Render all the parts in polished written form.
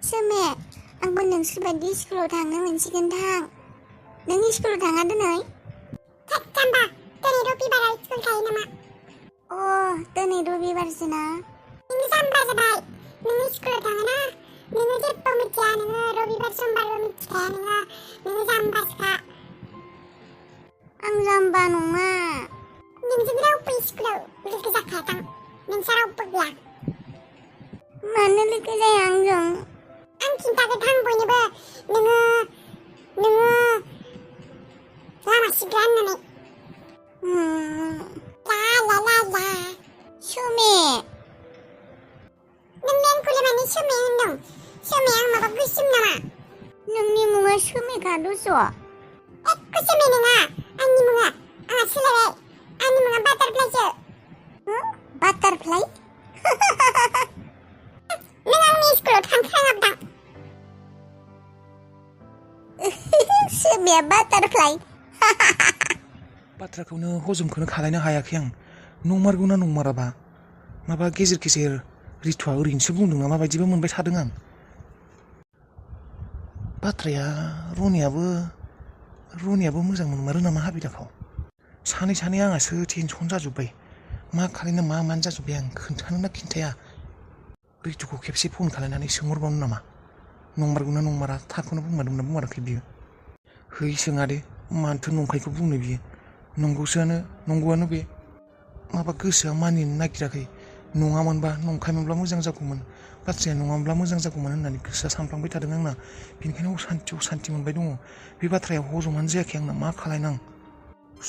सोमे आंबो नोंसोर बायदि स्कुलाव थांनो मोनसिगोन थां। नों स्कुलाव थाङा दिनै? जाम्बा दिनै रबिबाराव स्कुल थायो नामा? दिनै रबिबारसो ना? नोङो जाम्बा जाबाय। नोङो स्कुलाव थाङोना? नोङो जेबो मिथिया। नोङो रबिबार समबारबो मिथिखाया। नोङो जाम्बासोखा। आं जाम्बा नङा। नोंजों रावबो स्कुलाव लोगो जाखायादां। नोंसा रावबो गैया। मानो लोगो जाया आंजों? आं खिन्थागोनथां बयनोबो नोङो लामा सिग्रा होननानै। ला ला ला ला। सोमे नोंलाय आंखौलाय मानो सोमे होनदों? सोमेया आं माबा गोसोम नामा? नोंनि मुङा सोमेखा दस'। एख' सोमे नङा आंनि मुङा। आंहा सोलायबाय। आंनि मुङा बाटारफ्लाइसो। बाटारफ्लाइ? नों आंनि स्कुलाव थांखायादां। सोमेया बाटारफ्लाइ। बाथ्राखौनो हजमखौनो खालायनो हायाखै आं। नंमारगौना नंमाराबा? माबा गेजेर गेजेर रितुआ ओरैनोसो बुंदों नामा बायदिबो मोनबाय थादों आं। बाथ्राया रनियाबो मोजां मोनमारो नामा हाबिलाखौ? सानै आंहासो टेनसन जाजोब्बाय। मा खालायनो मा मानो जाजोब्बाय आं। खोन्थानो ना खिन्थाया? रितुखौ खेबसे फन खालायनानै सोंहरबावनो नामा? नंमारगौना नंमारा थारखौनो बुंमारदोंना बुंमाराखै बियो? है सोङा दे। मानोथो नंखायखौ बुंनो बियो? नंगौआनो बे। माबा गोसोआ मानिनो नागिराखै। नङामोनबा नंखायमोनब्ला मोजां जागौमोन। बाथ्राया नङामोनब्ला मोजां जागौमोन होननानै गोसोआ सानफ्लांबाय थादों आंना। बेनिखायनो असान्थि मोनबाय दङ। बे बाथ्राया हजमानो जायाखै आंना। मा खालायनो आं?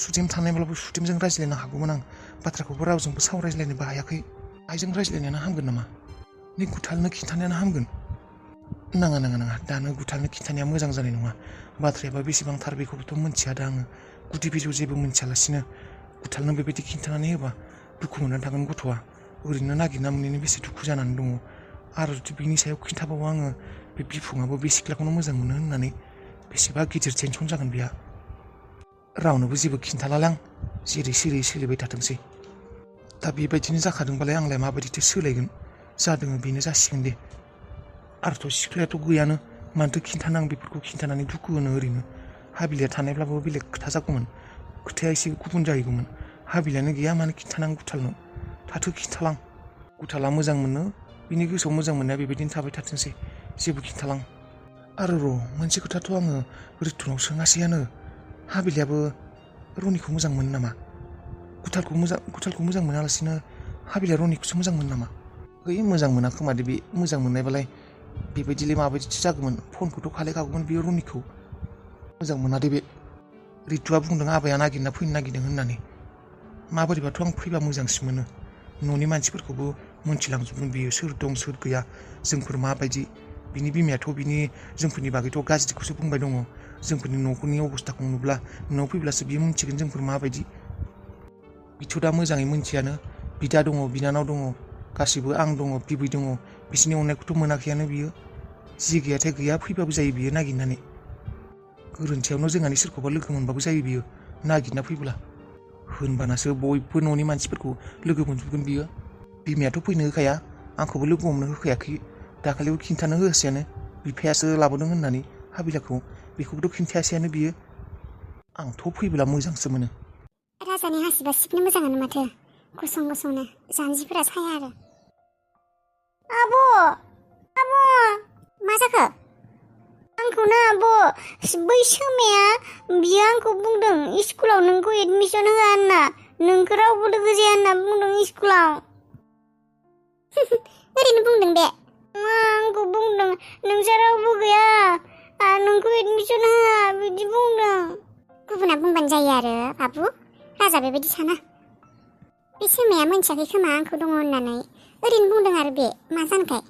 सुदेम थानायब्लाबो सुदेमजों रायज्लायनो हागौमोन आं। बाथ्राखौबो रावजोंबो सावरायज्लायनोबो हायाखै। आइजों रायज्लायनायानो हामगोन नामा? नै गुथालनो खिन्थानायानो हामगोन। नाङा। दानो गुथालनो खिन्थानाया मोजां जानाय नङा। बाथ्रायाबा बेसेबां थार बेखौबोथ' मिथिया दा आङो। गुदि बिजौ जेबो मिथियालासिनो गुथालनो बेबायदि खिन्थानानै होबा दुखु मोननानै थागोन गथ'आ। ओरैनो नागिरना मोनैनो बेसे दुखु जानानै दङ। आरो जुदि बिनि सायाव खिन्थाबावो आङो बे बिफुङाबो बे सिख्लाखौनो मोजां मोनो होननानै, बेसेबा गिदिर टेनसन जागोन बेहा। रावनोबो जेबो खिन्थालालां। जेरै सोलिबाय थाथोंसै। दा बेबायदिनो जाखादोंबालाय आंलाय माबायदिथो सोलायगोन? जादों बेनो जासिगोन दे। आरोथ' सिख्लायाथ' गैयानो। मानोथो खिन्थानो आं बेफोरखौ खिन्थानानै दुखु होनो ओरैनो? हाबिलिया थानायब्लाबो बेलेग खोथा जागौमोन। खोथाया एसे गुबुन जाहैगौमोन। हाबिलियानो गैया मानो खिन्थानांगौ गुथालनो? थाथो खिन्थालां। गुथाला मोजां मोनो। बिनि गोसोआव मोजां मोननाया बेबायदिनो थाबाय थाथोंसै। जेबो खिन्थालां। आरो मोनसे खोथाथ' आङो रितुनाव सोङासैयानो। हाबिलियाबो रनिखौ मोजां मोनो नामा? गुथालखौ मोजां मोनालासिनो हाबिलिया रनिखौसो मोजां मोनो नामा? मोजां मोना खोमा दे। बे मोजां मोननायबालाय बेबायदिलाय माबायदिसो जागौमोन? फनखौथ' खालायखागौमोन बियो रनिखौ। मोजां मोना दे बे। रितुआ बुंदों आबाया नागिरना फैनो नागिरदों होननानै। माबोरैबाथ' आं फैबा मोजांसिन मोनो। न'नि मानसिफोरखौबो मोनथिलांजोबगोन बियो सोर दं सोर गैया, जोंफोर माबायदि। बिनि बिमायाथ' जोंफोरनि बागैथ' गाज्रिखौसो बुंबाय दङ। जोंफोरनि न'खरनि अबस्थाखौ नुब्ला न'आव फैब्लासो बियो मिथिगोन जोंफोर माबायदि। बिथ' दा मोजाङै मिथियानो। बिदा दङ, बिनानाव दङ, गासिबो आं दङ, बिबै दङ। बिसोरनि अननायखौथ' मोनाखैयानो बियो। जि गैयाथाय गैया फैबाबो जायो बियो नागिरनानै। गोरोन्थियावनो जोंहानि सोरखौबा लोगो मोनबाबो जायो बियो नागिरना फैब्ला। होनबानासो बयबो न'नि मानसिफोरखौ लोगो मोनजोबगोन बियो। बिमायाथ' फैनो होखाया। आंखौबो लोगो हमनो होखायाखै। दाखालिबो खिन्थानो होआसैयानो। बिफायासो लाबोदों होननानै हाबिलाखौ। बेखौबोथ' खिन्थायासैयानो बियो। आंथ' फैब्ला मोजांसो मोनो। राजानि हासिबा सिबनो मोजाङानो माथो। गसंनो जानजिफोरा साया आरो। आब' मा जाखो? आंखौनो आब' बै सोमाया बियो आंखौ बुंदों स्कुलाव नोंखौ एडमिसन होआ होनना। नोंखौ रावबो लोगो जाया होनना बुंदों स्कुलाव। ओरैनो बुंदों बे। आंखौ बुंदों नोंसा रावबो गैया, नोंखौ एडमिसन होआ बिदि बुंदों। गुबुना बुंबानो जायो आरो बाबु। राजा बेबायदि साना। बे सोमाया मोनथियाखै खोमा आंखौ दङ होननानै। ओरैनो बुंदों आरो बे। मा जानोखाय?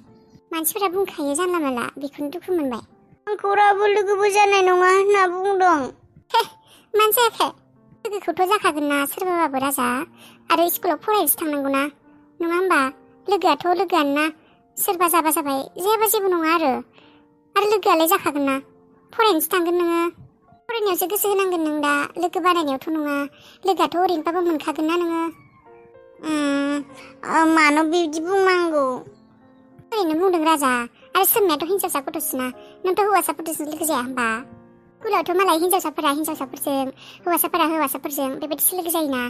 मानसिफोरा बुंखायो जानला मानला। बेखौनो दुखु मोनबाय। आंखौ रावबो लोगोबो जानाय नङा होनना बुंदों। मानो जायाखै? लोगोखौथ' जाखागोन ना सोरबाबाबो राजा। आरो स्कुलाव फरायनोसो थांनांगौ ना। नङा होमबा? लोगोआथ' लोगोआनो ना। सोरबा जाबा जाबाय, जायाबा जेबो नङा आरो लोगोआलाय जाखागोन ना। फरायनोसो थांगोन नोङो। फरायनायावसो गोसो होनांगोन नों दा। लोगो बानायनायावथ' नङा। लोगोआथ' ओरैनोबाबो मोनखागोन ना नोङो। मानो बिदि बुंनांगौ? ओरैनो बुंदों राजा। आरो सोंनायाथ' हिनजावसा गथ'सोना नोंथ' हौवासाफोरजों लोगो जाया होमबा स्कुलावथ' मालाय हिनजावसाफोरा हिनजावसाफोरजों हौवासाफोरा हौवासाफोरजों बेबायदिसो लोगो जायोना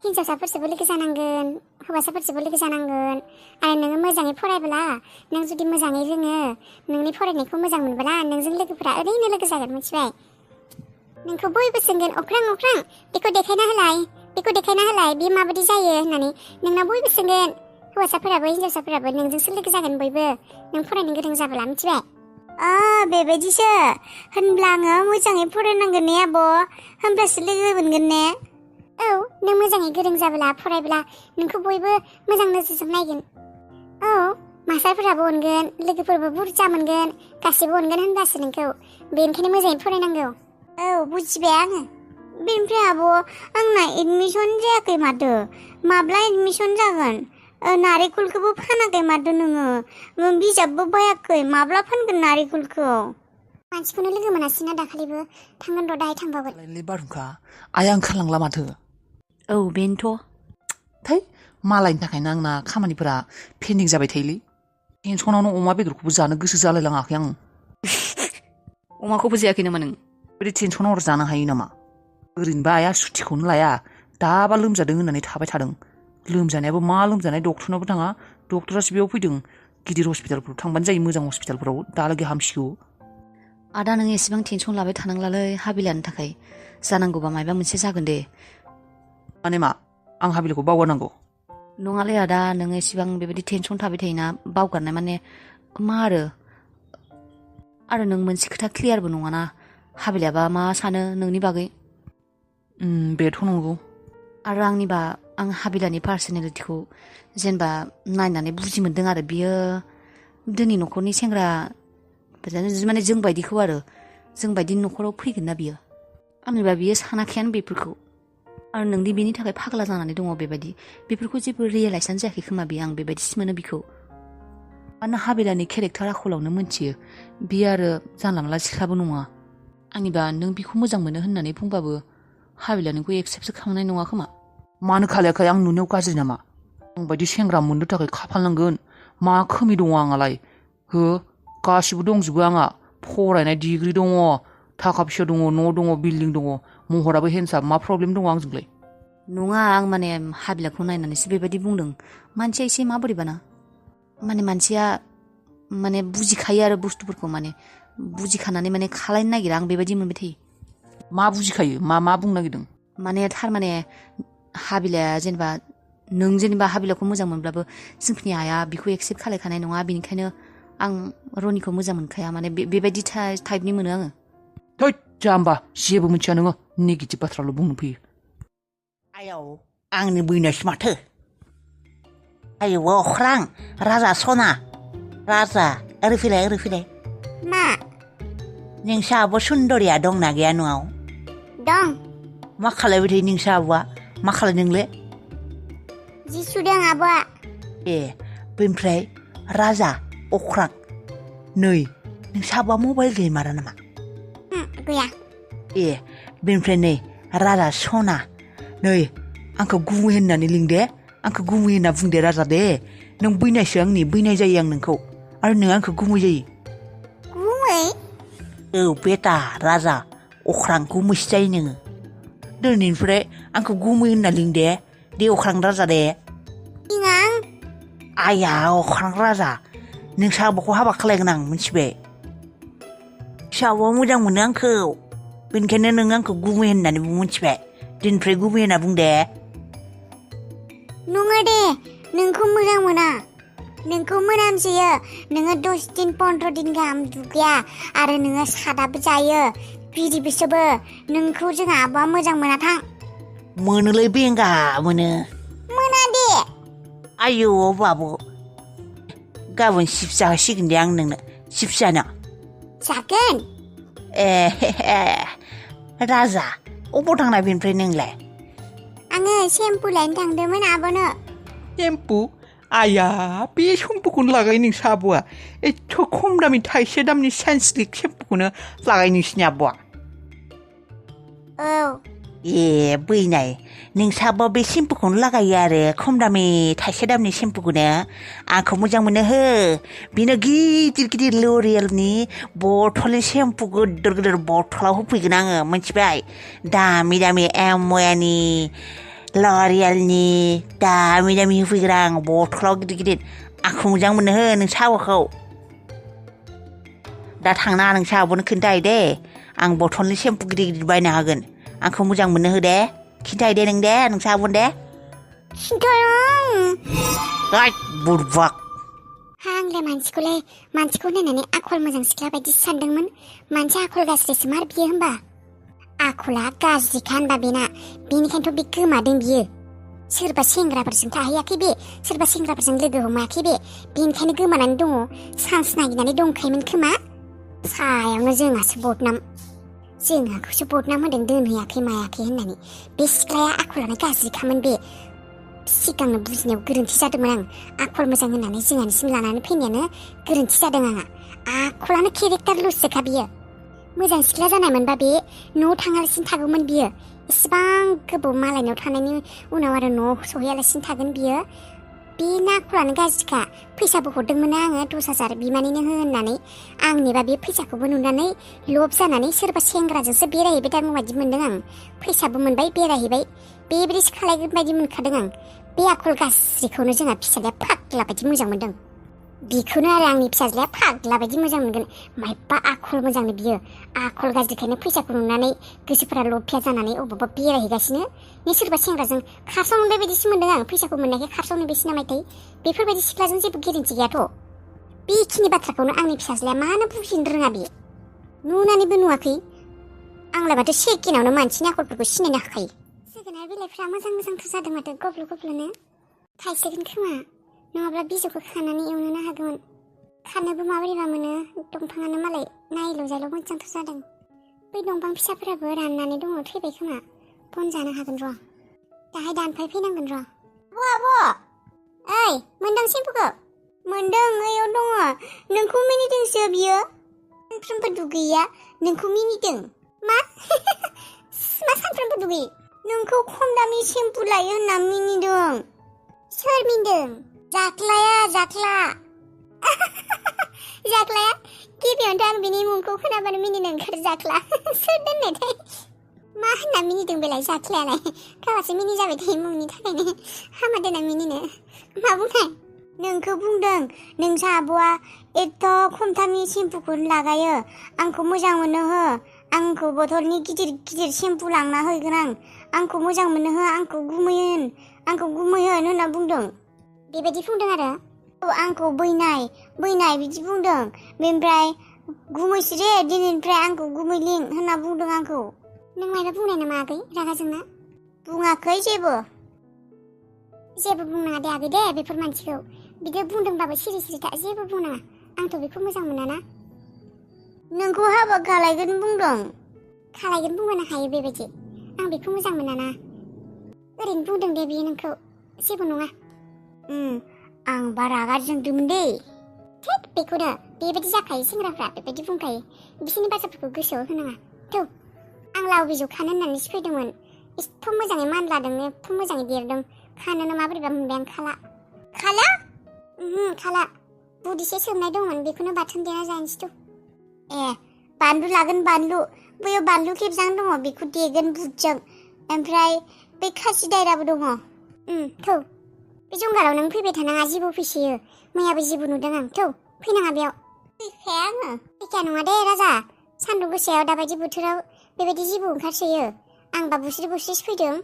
हिनजावसाफोरजोंबो लोगो जानांगोन हौवासाफोरजोंबो लोगो जानांगोन आरो नोङो मोजाङै फरायब्ला नों जुदि मोजाङै रोङो नोंनि फरायनायखौ मोजां मोनब्ला नोंजों लोगोफोरा ओरैनो लोगो जागोन मिथिबाय नोंखौ बयबो सोंगोन अख्रां बेखौ देखायना होलाय बे माबायदि जायो होननानै नोंनाव बयबो सोंगोन हौवासाफोराबो हिनजावसाफोराबो नोंजोंसो लोगो जागोन बयबो नों फरायनो गोरों जाब्ला मिथिबाय बेबायदिसो होनब्ला आङो मोजाङै फरायनांगोन ने आब' होनब्लासो लोगो मोनगोन ने औ नों मोजाङै गोरों जाब्ला फरायब्ला नोंखौ बयबो मोजां नोजोरजों नायगोन औ मास्टारफोराबो अनगोन लोगोफोरबो बुरजा मोनगोन गासैबो अनगोन होनब्लासो नोंखौ बेनिखायनो मोजाङै फरायनांगौ औ बुजिबाय आङो बेनिफ्राय आब' आंना एडमिसन जायाखै माथो माब्ला एडमिसन जागोन नारेंखलखौबो फानाखै माथो नोङो बिजाबबो बायाखै माब्ला फानगोन नारेंखलखौ मानसिखौनो लोगो मोनासैना दाखालिबो थांगोन र' दाहाय थांबावगोन बारहुंखा आइया ओंखारलांला माथो औ बेनोथ' थै मालायनि थाखायनो आंना खामानिफोरा पेन्डिं जाबाय थायोलै टेनसनावनो अमा बेदरखौबो जानो गोसो जालायलाङाखै आं अमाखौबो जायाखै नामा नों बिदि टेनसनाव जानो हायो नामा ओरैनोबा आइया सुटिखौनो लाया दाबा लोमजादों होननानै थाबाय थादों लोमजानायाबो मा लोमजानाय डक्टरनावबो थाङा डक्टरासो बेयाव फैदों गिदिर हस्पिटालफोराव थांबानो जायो मोजां हस्पिटालफोराव दालागै हामसिगौ आदा नों एसेबां टेनसन लाबाय थानांलालै हाबिलानि थाखाय जानांगौबा मायबा मोनसे जागोन दे माने मा आं हाबिलखौ बावगारनांगौ नङालै आदा नोङो एसेबां बेबायदि टेनसन थाबाय थायोना बावगारनाय माने मा आरो नों मोनसे खोथा क्लियारबो नङाना हाबिलाबा मा सानो नोंनि बागै बेथ' नंगौ आरो आंनिबा आं हाबिलानि पार्सनेलिटिखौ जेनेबा नायनानै बुजि मोनदों आरो बियो धोनि न'खरनि सेंग्रा माने जोंबायदिखौ आरो जोंबायदि न'खराव फैगोन ना बियो आंनिबा बियो सानाखैयानो बेफोरखौ आरो नोंदि बेनि थाखाय फाग्ला जानानै दङ बेबायदि बेफोरखौ जेबो रियेलाइसआनो जायाखै खोमा बियो आं बेबायदिसो मोनो बिखौ मानो हाबिलानि केरेक्टार आखलावनो मोनथियो बियो आरो जानला मोनला सिख्लाबो नङा आंनिबा नों बिखौ मोजां मोनो होननानै बुंबाबो हाबिला नोंखौ एक्सेप्टसो खालामनाय नङा खोमा मानो खालायाखै आं नुनायाव गाज्रि नामा आं बायदि सेंग्रा मोननो थाखाय खाफाल नांगोन मा खोमि दङ आंहालाय हो गासिबो दंजोबो आंहा फरायनाय डिग्रि दङ थाखा फैसा दङ न' दङ बिल्डिं दङ महराबो हेन्डसाम मा प्रब्लेम दङ आंजोंलाय नङा आं माने हाबिलाखौ नायनानैसो बेबायदि बुंदों मानसिया एसे माबोरैबाना माने मानसिया माने बुजिखायो आरो बुस्थुफोरखौ माने बुजिखानानै माने खालायनो नागिरा आं बेबायदि मोनबाय थायो मा बुजिखायो मा बुंनो नागिरदों माने थारमाने हाबिलाया जेनेबा नों जेनेबा हाबिलाखौ मोजां मोनब्लाबो जोंनि आइया बिखौ एक्सेप्ट खालायखानाय नङा बेनिखायनो आं रनिखौ मोजां मोनखाया माने बेबायदि टाइपनि मोनो आङो थैद जाम्बा जेबो मिथिया नोङो नेगेटिभ बाथ्राल' बुंनो फैयो आयौ आंनि बैनायसो माथो आयौ अख्रां राजा सना राजा ओरै फैलाय मा नोंसा आब' सुन्दरिया दंना गैया न'आव दं मा खालायबाय थायो नोंसा आब'आ मा खालाय नोंलाय जि सुदों आब'आ ए बेनिफ्राय राजा अख्रां नै नोंसा आब'आ मबाइल गेमारा नामा गैया ए बेनिफ्राय नै राजा सना नै आंखौ गुमै होननानै लिंदे आंखौ गुमै होनना बुंदे राजा दे नों बैनायसो आंनि बैनाय जायो आं नोंखौ आरो नों आंखौ गुमै जायो गुमै औ बेटा राजा अख्रां गुमैसो जायो नोङो दिनैनिफ्राय आंखौ गुमै होनना लिंदे दे अख्रां राजा दे आं आया अख्रां राजा नोंसा आब'खौ हाबा खालायगोन आं मिथिबाय नोंसा आब'आ मोजां मोनो आंखौ बेनिखायनो नों आंखौ गुमै होननानै मिथिबाय दिननिफ्राय गुबै होनना बुंदे नङा दे नोंखौ मोजां मोना नोंखौ मोनामसोयो नोङो 10 दिन 15 दिन गाहाम दुगैया आरो नोङो सादाबो जायो बिदिबो सोबो नोंखौ जोंहा आब'आ मोजां मोना थां मोनोलै बेंगा मोनो मोना दे आयौ बाबु गाबोन चिप्स जाहोसिगोन दे आं नोंनो चिप्स जानो जागोन ए राजा अबाव थांनाय बेनिफ्राय नोंलाय आङो सेम्पु लायनो थांदोंमोन आब'नो सेम्पु आया बे सेम्पुखौनो लागायो नोंसा आब'आ एथ' खम दामि थाइसे दामनि साइन्सलिक सेम्पुखौनो लागायो नोंसिनि आब'आ औ ए बैनाय नोंसाबो बे सेम्पुखौनो लागायो आरो खम दामि थाइसे दामनि सेम्पुखौनो आंखौ मोजां मोनो हो बेनो गिदिर गिदिर ल'रियेलनि बथलनि सेम्पु गिदिर गिदिर बथलाव होफैगोन आङो मिथिबाय दामि दामि एमवेनि ल'रियेलनि दामि दामि होफैगोन आं बथलाव गिदिर गिदिर आंखौ मोजां मोनो हो नोंसा आब'खौ दा थांना नोंसा आब'नो खोन्थायो दे आं बथलनि सेम्पु गिदिर गिदिर बायनो हागोन आंखौ मोजां मोनो हो दे खिन्थायो दे नों दे नोंसा आब'नो दे बुरबाक आंलाय मानसिखौ नायनानै आखल मोजां सिख्ला बायदि सानदोंमोन मानसि आखल गाज्रिसो मार बियो होनबा आखला गाज्रिखा होनबा बेना बेनिखायनोथ' बे गोमादों बियो सोरबा सेंग्राफोरजों थाहैयाखै बे सोरबा सेंग्राफोरजों लोगो हमायाखै बे बेनिखायनो गोमानानै दङ चान्स नागिरनानै दंखायोमोन खोमा सायावनो जोंहासो बदनाम जोंहाखौसो बदनाम होदों दोनहैयाखै मायाखै होननानै बे सिख्लाया आखलानो गाज्रिखामोन बे सिगांनो बुजिनायाव गोरोन्थि जादोंमोन आं आखल मोजां होननानै जोंहानिसिम लानानै फैनायानो गोरोन्थि जादों आंहा आखलानो केरेक्टार लुससोखा बियो मोजां सिख्ला जानायमोनबा बे न'आव थाङालासिनो थागौमोन बियो इसिबां गोबाव मालायनाव थानायनि उनाव आरो न'आव सहैयालासिनो थागोन बियो बेना आखलानो गाज्रिखा फैसाबो हरदोंमोन आङो 10,000 बिमानैनो हो होननानै आंनिबा बे फैसाखौबो नुनानै लब जानानै सोरबा सेंग्राजोंसो बेरायहैबाय थागौ बायदि मोनदों आं फैसाबो मोनबाय बेरायहैबाय बेबायदिसो खालायगोन बायदि मोनखादों आं बे आखल गाज्रिखौनो जोंहा फिसाज्लाया फाग्ला बायदि मोजां मोनदों बिखौनो आरो आंनि फिसाज्लाया फाग्ला बायदि मोजां मोनगोन मायबा आखल मोजांनो बियो आखल गाज्रिखायनो फैसाखौ नुनानै गोसोफोरा लफिया जानानै अबावबा बेरायहैगासिनो ने सोरबा सेंग्राजों खारस'ननाय बायदिसो मोनदों आं फैसाखौ मोननायखाय खारस'नो बेसो नामायथाय बेफोरबायदि सिख्लाजों जेबो गेरेन्थि गैयाथ' बेखिनि बाथ्राखौनो आंनि फिसाज्लाया मानो बुजिनो रोङा बियो नुनानैबो नुवाखै आंलाय माथो सेकेन्डआवनो मानसिनि आखलफोरखौ सिनायनो हाखायो जोगोनार बिलाइफ्रा मोजां मोजांथार जादों माथो गब्ल' गब्ल'नो थाइसेगोन खोमा नङाब्ला बिजौखौ खानानै एवनोनो हागौमोन खानोबो माबोरैबा मोनो दंफाङानो मालाय नायल' जायल' मोजांथार जादों बै दंफां फिसाफोराबो राननानै दङ थैबाय खोमा बन जानो हागोन र' दाहाय दानफाय फैनांगोन र' आब' ओइ मोनदां सेम्पुखौ मोनदों ओइयाव दङ नोंखौ मिनिदोंसो बियो सानफ्रोमबो दुगैया नोंखौ मिनिदों मा सानफ्रोमबो दुगैयो नोंखौ खम दामि सेम्पु लायो होनना मिनिदों सोर मिनदों जाख्लाया गिबियावनोथ' आं बिनि मुंखौ खोनाबानो मिनिनो ओंखारो जाख्ला सोर दोननायथाय मा होनना मिनिदों बेलाय जाख्लायालाय गावासो मिनि जाबाय थायो मुंनि थाखायनो हामा दोना मिनिनो मा बुंनाय नोंखौ बुंदों नोंसा आब'आ एथ' खम दामि सेम्पुखौनो लागायो आंखौ मोजां मोनो हो आंखौ बथलनि गिदिर गिदिर सेम्पु लांना हैगोन आंखौ मोजां मोनो हो आंखौ गुमैहोन होनना बुंदों बेबायदि बुंदों आरो औ आंखौ बैनाय बिदि बुंदों बेनिफ्राय गुमैसो दे दिनैनिफ्राय आंखौ गुमै लिं होनना बुंदों आंखौ नों मायबा बुंनाय नामा आगै रागा जोंना बुङाखै जेबो बुंनाङा दे आगै दे बेफोर मानसिखौ बिदि बुंदोंबाबो सिरि था जेबो बुंनाङा आंथ' बेखौ मोजां मोनाना नोंखौ हाबा खालायगोन बुंदों खालायगोन बुंनो हायो बेबायदि आं बेखौ मोजां मोनाना ओरैनो बुंदों दे बियो नोंखौ जेबो नङा आं बारा रागा जोंदोंमोन दे थेद बेखौनो बेबायदि जाखायो सेंग्राफ्रा बेबायदि बुंखायो बिसोरनि बाथ्राफोरखौ गोसोआव होनाङा थौ आं लाव बिजौ खानो होननानैसो फैदोंमोन एथ' मोजाङै मानलादों एथ' मोजाङै देरदों खानोनो माबोरैबा मोनबाय आं खाला बुदिसे सोमनाय दंमोन बेखौनो बाथोन देना जानोसै ए बानलु लागोन बैयाव बानलु खेबजां दङ बेखौ देगोन बुटजों ओमफ्राय बे खासि दायराबो दङ थौ बे जंगालाव नों फैबाय थानाङा जिबौ फैसोयो मैयाबो जिबौ नुदों आं थौ फैनाङा बेयाव फैखाया आङो फैखाया नङा दे राजा सान्दुं गोसायाव दाबायदि बोथोराव बेबायदि जिबौ ओंखारसोयो आंबा बुस्रि बुस्रिसो फैदों